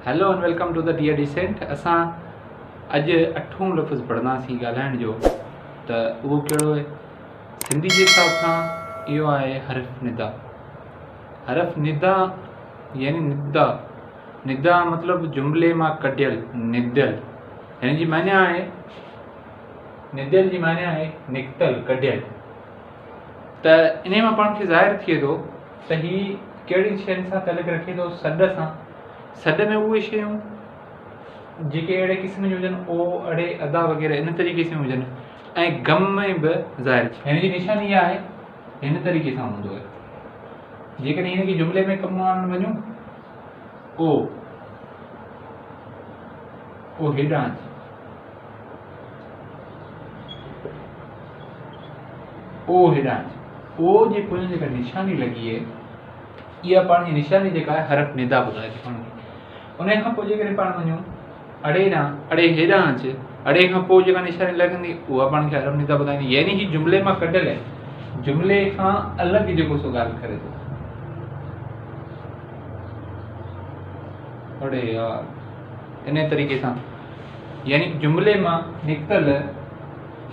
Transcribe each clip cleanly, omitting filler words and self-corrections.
Hello and welcome to the dear decent. असां अॼु 8हों लफ़्ज़ पढ़ंदासीं ॻाल्हाइण जो, त उहो कहिड़ो आहे? सिंधी जे हिसाब सां इहो आहे हरफ निदा। हरफ निदा यानी निदा। निदा मतिलबु जुमिले मां कढियल, निदियल। हिन जी माना आहे, निदियल जी माना आहे निकितल, कढियल। त इन मां पाण खे ज़ाहिर थिए थो त हीअ कहिड़ी शयुनि सां तलक रखे थो? सॾ सां। सॾ में उहे शयूं जेके अहिड़े क़िस्म जी हुजनि, ओ अड़े अदा वग़ैरह इन तरीक़े सां हुजनि, ऐं गम में बि ज़ाहिर थिए। हिन जी निशानी इहा आहे, हिन तरीक़े सां हूंदो आहे। जेकॾहिं हिन खे जुमिले में कमु आणणु वञूं, ओ हेॾां अचे, ओ हेॾां अचे, ओ जे पोयां जेका निशानी लॻी आहे, इहा पाण जी निशानी जेका आहे हरफ निदा ॿुधाए थी पाण खे। उन खां पोइ जेकॾहिं पाण वञूं अड़े ॾांहुं, अड़े हेॾां अचे, अड़े खां पोइ जेका निशानी लॻंदी उहा पाण खे हरफ निदा ॿुधाईंदी। यानी ही जुमिले मां कढियल आहे, जुमिले खां अलॻि जेको सो ॻाल्हि करे थो। अड़े यार, इन तरीक़े सां यानी जुमिले मां निकितल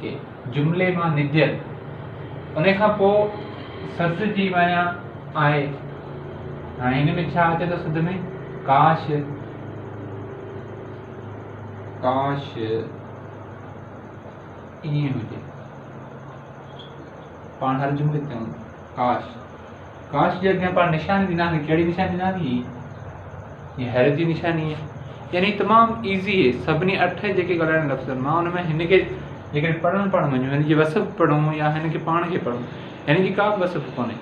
खे जुमिले मां निदियल। उन खां पोइ सस जी माना आहे, हाणे हिन में छा अचे थो? सद में काश, काश ईअं हुजे। पाण हर जुमिले ते काश, काश जे अॻियां पाण निशानी ॾिनासीं। कहिड़ी निशानी ॾिनासीं? ये हर जी निशानी है। यानी तमामु ईज़ी है। सभिनी 8 जेके ॻाल्हाइण लफ़्ज़नि मां उन में हिन खे जेकॾहिं पढ़णु पाण वञूं, हिन जी वसफ़ पढ़ूं या हिन खे पाण खे पढ़ूं, हिन जी का बि वसफ़ कोन्हे।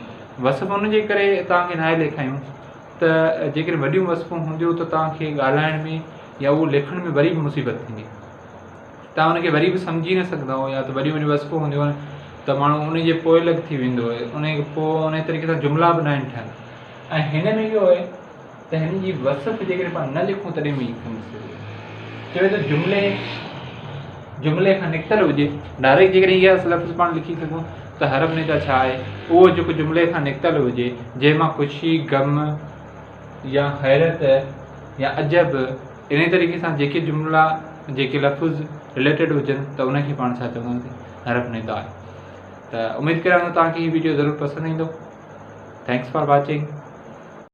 वसफ़ उन जे करे तव्हांखे नाहे लिखायूं त जेकॾहिं वॾियूं वसफ़ूं हूंदियूं त तव्हांखे ॻाल्हाइण में या उहो लिखण में वरी बि मुसीबत थींदी। तव्हां उनखे वरी बि सम्झी न सघंदा हो, या त वॾियूं वॾियूं वसफ़ूं हूंदियूं आहिनि त माण्हू उन जे पोइ अलॻि थी वेंदो आहे। उन खां पोइ उन तरीक़े सां जुमिला बि न आहिनि ठहियल। ऐं हिन में इहो आहे त हिन जी वसफ़ जेकॾहिं पाण न लिखूं तॾहिं बि चवे थो जुमिले खां निकितल हुजे। डायरेक्ट जेकॾहिं इहा लफ़्ज़ पाण लिखी सघूं त हरफ निदा छा आहे? उहो जेको जुमिले खां निकितल हुजे, जंहिंमां ख़ुशी, गम या हैरत या अजब, इन तरीक़े सां जेके जुमिला, जेके लफ़्ज़ रिलेटेड हुजनि, त उनखे पाण छा चवंदासीं? हरफ निदा आहे। त उमेदु करियां थो तव्हांखे हीअ वीडियो ज़रूरु पसंदि ईंदो। Thanks for watching.